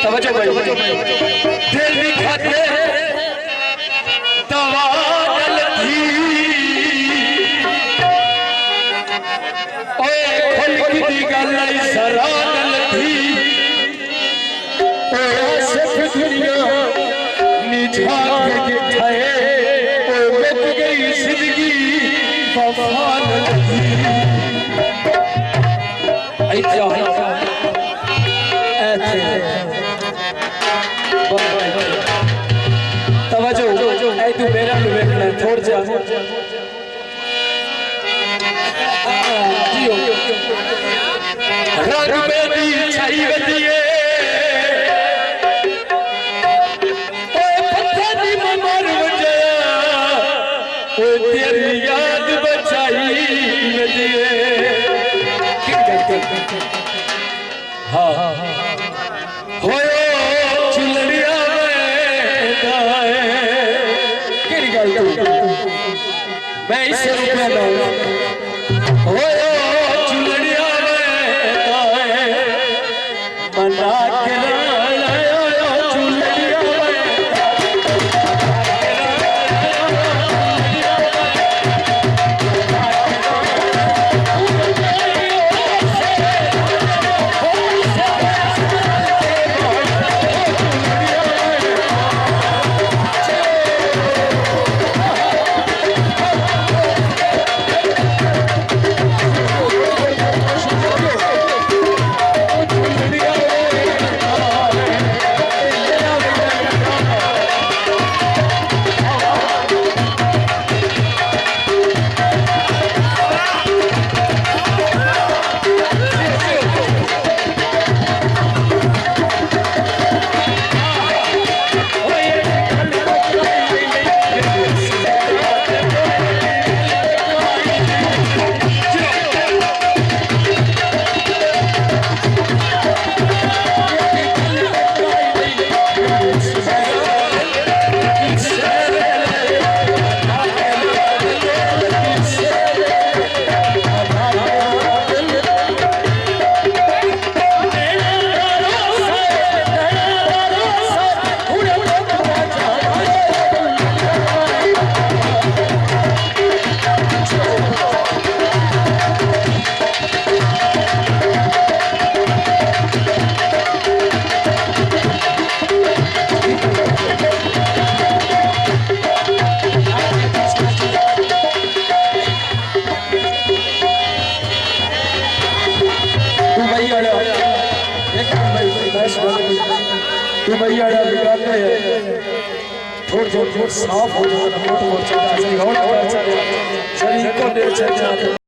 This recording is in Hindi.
तवज्जो भाई दिल दिखाते तवाल थी ओए खुल की गल सरागल थी ओए सिख दुनिया निझा के ठाए ओ मिट गई जिंदगी वफाल थी तवज्जो ऐ तू मेरा भी देखना छोड़ जा जियो रंग में दी छाई वदिए ओए पत्थर दी मर वजया ओए तेरी याद बचाई वदिए किन कहते हां होयो चिलड़िया मैं इसे रुपया दूंगा होयो चुलड़िया मना के तू भैया बिगाड़ते हैं थोड़ा साफ हो जाना शरीर को